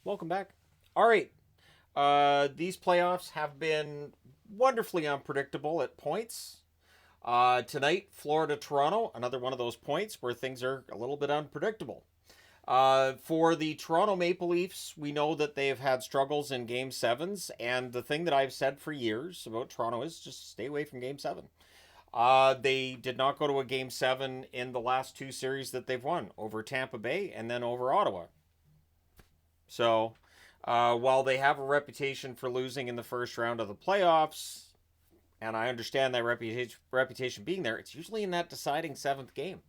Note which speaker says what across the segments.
Speaker 1: Welcome back. All right. These playoffs have been wonderfully unpredictable at points. Tonight, Florida Toronto, another one of those points where things are a little bit unpredictable. For the Toronto Maple Leafs, we know that they have had struggles in Game 7s, and the thing that I've said for years about Toronto is just stay away from Game 7. They did not go to a Game 7 in the last two series that they've won, over Tampa Bay and then over Ottawa. So, while they have a reputation for losing in the first round of the playoffs, and I understand that reputation being there, it's usually in that deciding seventh game.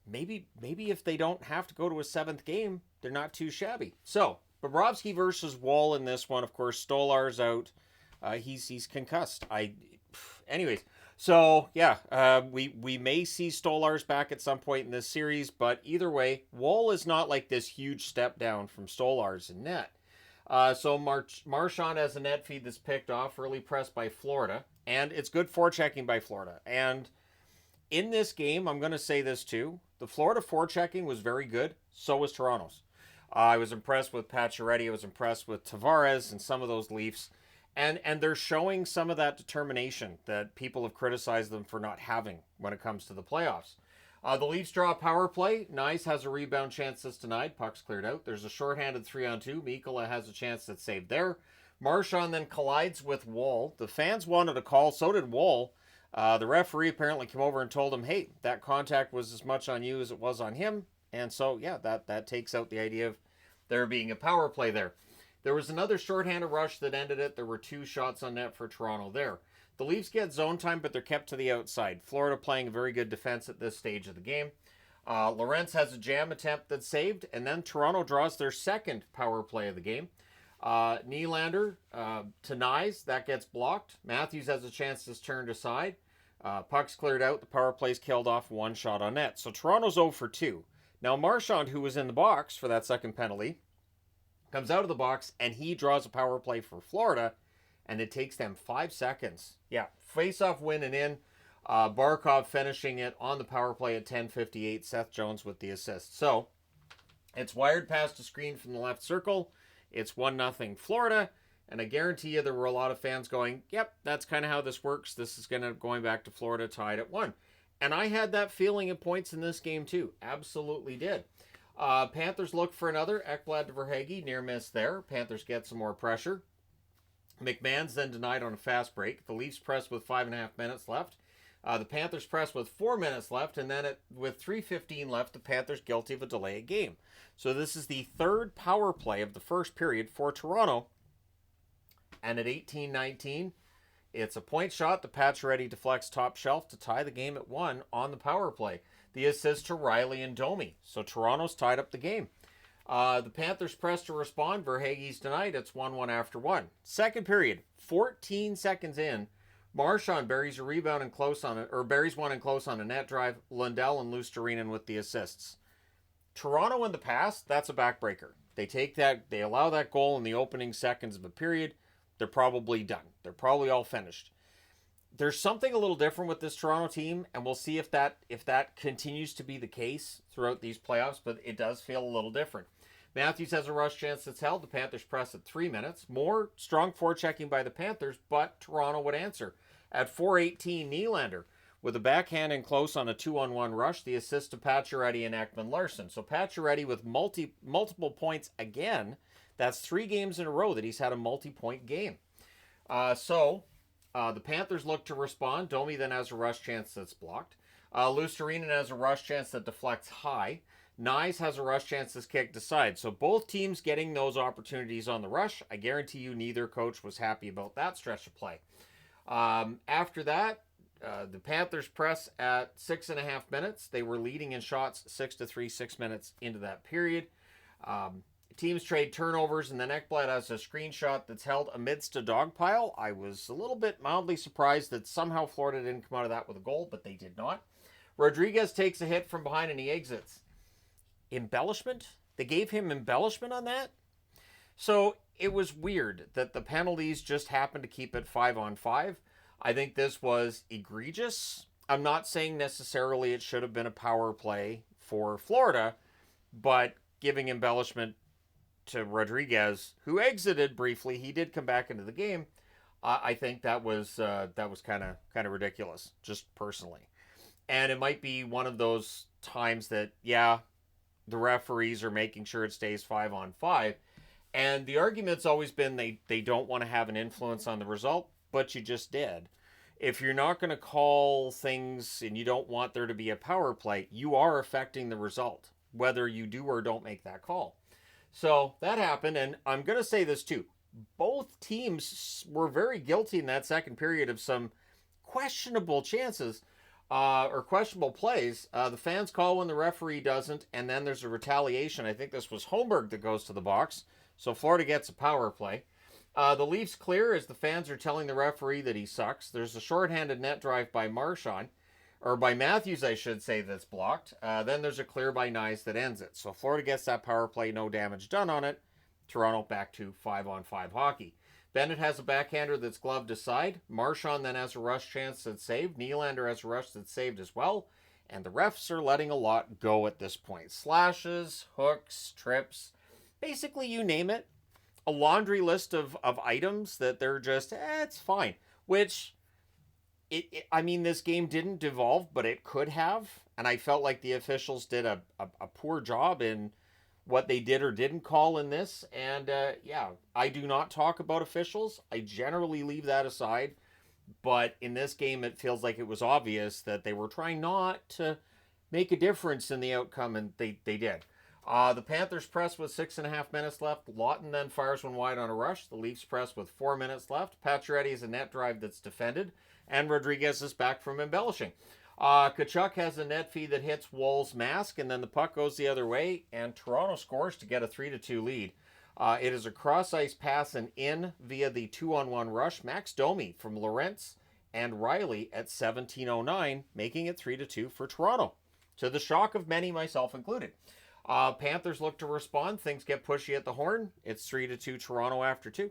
Speaker 1: Maybe if they don't have to go to a seventh game, they're not too shabby. So, Bobrovsky versus Wall in this one. Of course, Stolar's out. He's concussed. Anyways, so yeah, we may see Stolar's back at some point in this series, but either way, Wall is not like this huge step down from Stolar's in net. So Marchand has a net feed that's picked off, early press by Florida, and it's good forechecking by Florida. And in this game, I'm going to say this too, the Florida forechecking was very good, so was Toronto's. I was impressed with Pacioretty, I was impressed with Tavares and some of those Leafs, and they're showing some of that determination that people have criticized them for not having when it comes to the playoffs. The Leafs draw a power play. Nice has a rebound chance that's denied. Puck's cleared out. There's a shorthanded 3-on-2. Mikkola has a chance that's saved there. Marchand then collides with Wall. The fans wanted a call. So did Wall. The referee apparently came over and told him, hey, that contact was as much on you as it was on him. And so, yeah, that takes out the idea of there being a power play there. There was another shorthanded rush that ended it. There were two shots on net for Toronto there. The Leafs get zone time, but they're kept to the outside. Florida playing a very good defense at this stage of the game. Lorentz has a jam attempt that's saved, and then Toronto draws their second power play of the game. Nylander to Nyes, that gets blocked. Matthews has a chance that's turned aside. Puck's cleared out. The power play's killed off, one shot on net. So Toronto's 0 for 2. Now Marchand, who was in the box for that second penalty, comes out of the box, and he draws a power play for Florida, and it takes them 5 seconds. Yeah, face-off win and in. Barkov finishing it on the power play at 10:58. Seth Jones with the assist. So, it's wired past a screen from the left circle. It's 1-0 Florida. And I guarantee you there were a lot of fans going, yep, that's kind of how this works. This is going back to Florida tied at 1. And I had that feeling at points in this game too. Absolutely did. Panthers look for another. Ekblad to Verhaeghe. Near miss there. Panthers get some more pressure. McMahon's then denied on a fast break. The Leafs press with 5.5 minutes left. The Panthers press with 4 minutes left, and then with 3:15 left, the Panthers guilty of a delay of game. So this is the third power play of the first period for Toronto. And at 18:19, it's a point shot. The Pacioretty deflects top shelf to tie the game at 1 on the power play. The assist to Riley and Domi. So Toronto's tied up the game. The Panthers press to respond. Verhaeghe's denied. It's 1-1 after 1. Second period, 14 seconds in. Marchand buries a rebound and close on it, or buries one and close on a net drive. Lundell and Luostarinen with the assists. Toronto in the past, that's a backbreaker. They take that, they allow that goal in the opening seconds of a period. They're probably done. They're probably all finished. There's something a little different with this Toronto team, and we'll see if that continues to be the case throughout these playoffs, but it does feel a little different. Matthews has a rush chance that's held. The Panthers press at 3 minutes. More strong forechecking by the Panthers, but Toronto would answer. At 4:18, Nylander with a backhand and close on a 2-on-1 rush. The assist to Pacioretty and Ekman-Larsson. So Pacioretty with multiple points again. That's 3 games in a row that he's had a multi-point game. The Panthers look to respond. Domi then has a rush chance that's blocked. Luostarinen has a rush chance that deflects high. Nyes has a rush chance that's kicked aside. So both teams getting those opportunities on the rush. I guarantee you neither coach was happy about that stretch of play. After that, the Panthers press at 6.5 minutes. They were leading in shots 6-3, 6 minutes into that period. Teams trade turnovers, and then Ekblad has a screenshot that's held amidst a dog pile. I was a little bit mildly surprised that somehow Florida didn't come out of that with a goal, but they did not. Rodriguez takes a hit from behind and he exits. Embellishment? They gave him embellishment on that? So it was weird that the penalties just happened to keep it 5-on-5. I think this was egregious. I'm not saying necessarily it should have been a power play for Florida, but giving embellishment to Rodriguez, who exited briefly. He did come back into the game. I think that was kind of ridiculous, just personally. And it might be one of those times that, yeah, the referees are making sure it stays 5-on-5. And the argument's always been they don't want to have an influence on the result, but you just did. If you're not going to call things and you don't want there to be a power play, you are affecting the result, whether you do or don't make that call. So that happened, and I'm going to say this too. Both teams were very guilty in that second period of some questionable chances or questionable plays. The fans call when the referee doesn't, and then there's a retaliation. I think this was Holmberg that goes to the box. So Florida gets a power play. The Leafs clear as the fans are telling the referee that he sucks. There's a shorthanded net drive by Marchand, or by Matthews, I should say, that's blocked. Then there's a clear by Nyes that ends it. So Florida gets that power play, no damage done on it. Toronto back to 5-on-5 hockey. Bennett has a backhander that's gloved aside. Marchand then has a rush chance that's saved. Nylander has a rush that's saved as well. And the refs are letting a lot go at this point. Slashes, hooks, trips, basically you name it. A laundry list of items that they're just, it's fine. Which, I mean, this game didn't devolve, but it could have. And I felt like the officials did a poor job in what they did or didn't call in this. And yeah, I do not talk about officials. I generally leave that aside. But in this game, it feels like it was obvious that they were trying not to make a difference in the outcome, and they did. The Panthers press with 6.5 minutes left. Lawton then fires one wide on a rush. The Leafs press with 4 minutes left. Pacioretty is a net drive that's defended. And Rodriguez is back from embellishing. Tkachuk has a net feed that hits Woll's mask, and then the puck goes the other way, and Toronto scores to get a 3-2 lead. It is a cross-ice pass and in via the 2-on-1 rush. Max Domi from Lorentz and Riley at 17:09, making it 3-2 for Toronto, to the shock of many, myself included. Panthers look to respond. Things get pushy at the horn. It's 3-2 Toronto after 2.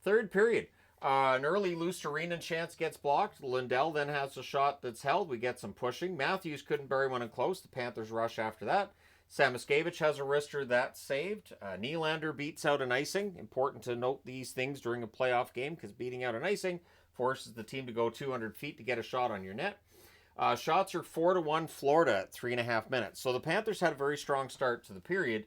Speaker 1: Third period. An early Luostarinen chance gets blocked. Lindell then has a shot that's held. We get some pushing. Matthews couldn't bury one in close. The Panthers rush after that. Samoskevich has a wrister that's saved. Nylander beats out an icing. Important to note these things during a playoff game, because beating out an icing forces the team to go 200 feet to get a shot on your net. Shots are 4-1 Florida at 3.5 minutes. So the Panthers had a very strong start to the period,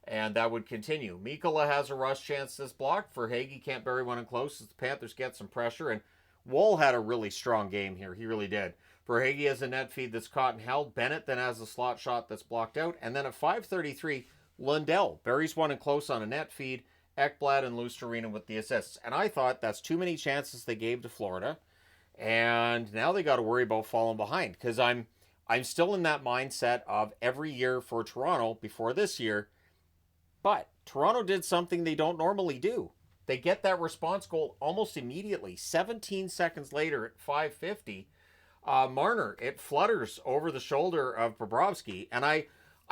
Speaker 1: and that would continue. Mikkola has a rush chance that's blocked. Verhaeghe can't bury one in close as the Panthers get some pressure, and Woll had a really strong game here. He really did. Verhaeghe has a net feed that's caught and held. Bennett then has a slot shot that's blocked out. And then at 5:33, Lindell buries one in close on a net feed. Ekblad and Luostarinen with the assists. And I thought that's too many chances they gave to Florida. And now they got to worry about falling behind, because I'm still in that mindset of every year for Toronto before this year. But Toronto did something they don't normally do. They get that response goal almost immediately. 17 seconds later at 5:50, Marner, it flutters over the shoulder of Bobrovsky. And I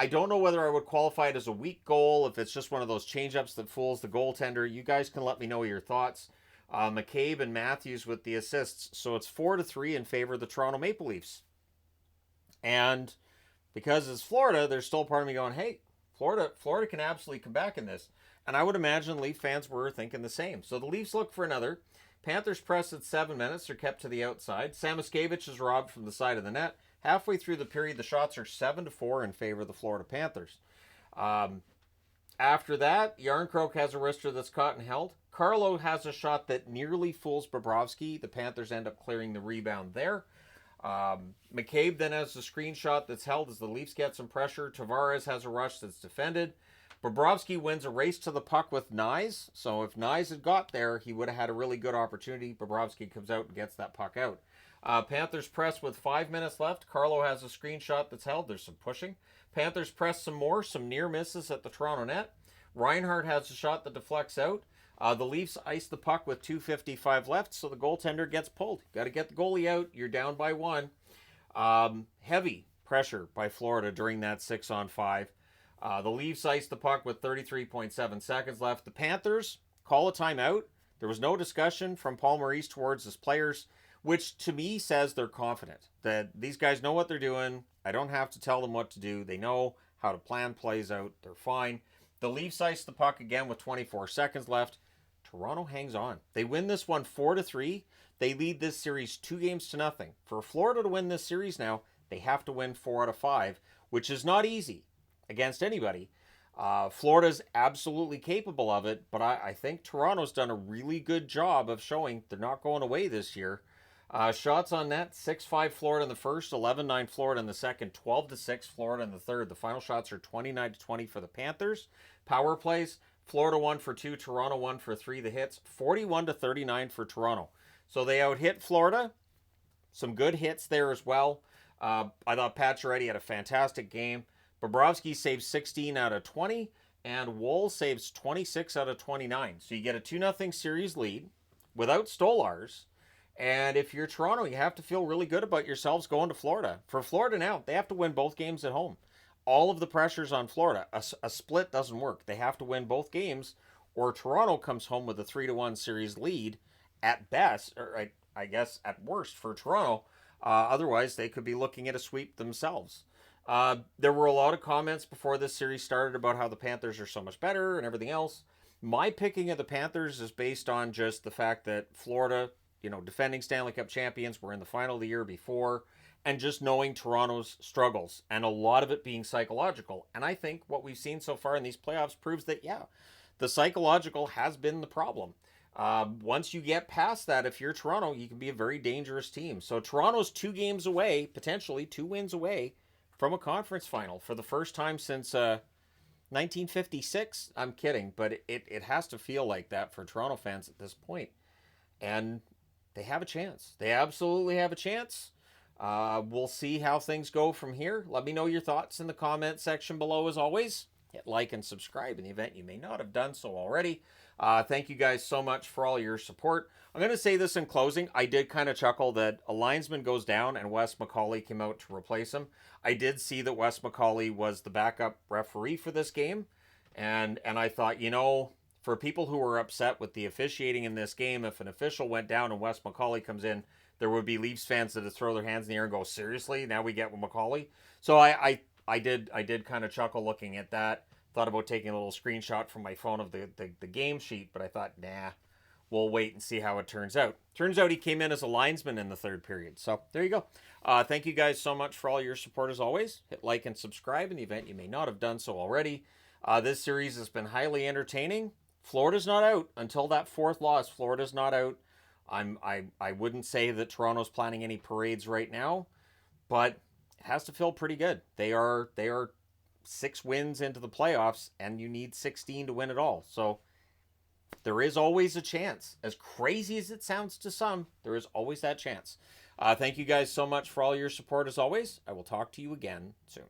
Speaker 1: don't know whether I would qualify it as a weak goal, if it's just one of those change-ups that fools the goaltender. You guys can let me know your thoughts. McCabe and Matthews with the assists. So it's 4-3 in favor of the Toronto Maple Leafs. And because it's Florida, there's still part of me going, hey, Florida can absolutely come back in this. And I would imagine Leaf fans were thinking the same. So the Leafs look for another. Panthers press at 7 minutes. They're kept to the outside. Samoskevich is robbed from the side of the net. Halfway through the period, the shots are 7-4 in favor of the Florida Panthers. After that, Yarncroke has a wrister that's caught and held. Carlo has a shot that nearly fools Bobrovsky. The Panthers end up clearing the rebound there. McCabe then has a screen shot that's held as the Leafs get some pressure. Tavares has a rush that's defended. Bobrovsky wins a race to the puck with Nyes. So if Nyes had got there, he would have had a really good opportunity. Bobrovsky comes out and gets that puck out. Panthers press with 5 minutes left. Carlo has a screen shot that's held. There's some pushing. Panthers press some more. Some near misses at the Toronto net. Reinhardt has a shot that deflects out. The Leafs ice the puck with 2:55 left, so the goaltender gets pulled. Got to get the goalie out. You're down by 1. Heavy pressure by Florida during that 6-on-5. The Leafs ice the puck with 33.7 seconds left. The Panthers call a timeout. There was no discussion from Paul Maurice towards his players, which to me says they're confident that these guys know what they're doing. I don't have to tell them what to do. They know how to plan plays out. They're fine. The Leafs ice the puck again with 24 seconds left. Toronto hangs on. They win this one 4-3. They lead this series 2-0. For Florida to win this series now, they have to win 4 out of 5, which is not easy against anybody. Florida's absolutely capable of it, but I think Toronto's done a really good job of showing they're not going away this year. Shots on net, 6-5 Florida in the first, 11-9 Florida in the second, 12-6 Florida in the third. The final shots are 29-20 for the Panthers. Power plays, Florida 1 for 2, Toronto 1 for 3. The hits, 41-39 for Toronto. So they out-hit Florida. Some good hits there as well. I thought Pacioretty had a fantastic game. Bobrovsky saves 16 out of 20, and Woll saves 26 out of 29. So you get a 2-0 series lead without Stolarz. And if you're Toronto, you have to feel really good about yourselves going to Florida. For Florida now, they have to win both games at home. All of the pressure's on Florida. A split doesn't work. They have to win both games, or Toronto comes home with a 3-1 series lead at best, or I guess at worst for Toronto. Otherwise, they could be looking at a sweep themselves. There were a lot of comments before this series started about how the Panthers are so much better and everything else. My picking of the Panthers is based on just the fact that Florida, defending Stanley Cup champions, were in the final the year before, and just knowing Toronto's struggles, and a lot of it being psychological. And I think what we've seen so far in these playoffs proves that, the psychological has been the problem. Once you get past that, if you're Toronto, you can be a very dangerous team. So Toronto's 2 games away, potentially 2 wins away from a conference final for the first time since 1956. I'm kidding, but it has to feel like that for Toronto fans at this point. And they have a chance. They absolutely have a chance. We'll see how things go from here. Let me know your thoughts in the comment section below as always. Hit like and subscribe in the event you may not have done so already. Thank you guys so much for all your support. I'm going to say this in closing. I did kind of chuckle that a linesman goes down and Wes McCauley came out to replace him. I did see that Wes McCauley was the backup referee for this game. And I thought, for people who were upset with the officiating in this game, if an official went down and Wes McCauley comes in, there would be Leafs fans that would throw their hands in the air and go, seriously? Now we get with McCauley? So I did kind of chuckle looking at that. Thought about taking a little screenshot from my phone of the game sheet, but I thought, nah, we'll wait and see how it turns out. Turns out he came in as a linesman in the third period. So there you go. Thank you guys so much for all your support as always. Hit like and subscribe in the event you may not have done so already. This series has been highly entertaining. Florida's not out until that 4th loss. Florida's not out. I wouldn't say that Toronto's planning any parades right now, but it has to feel pretty good. They are 6 wins into the playoffs, and you need 16 to win it all. So there is always a chance. As crazy as it sounds to some, there is always that chance. Thank you guys so much for all your support as always. I will talk to you again soon.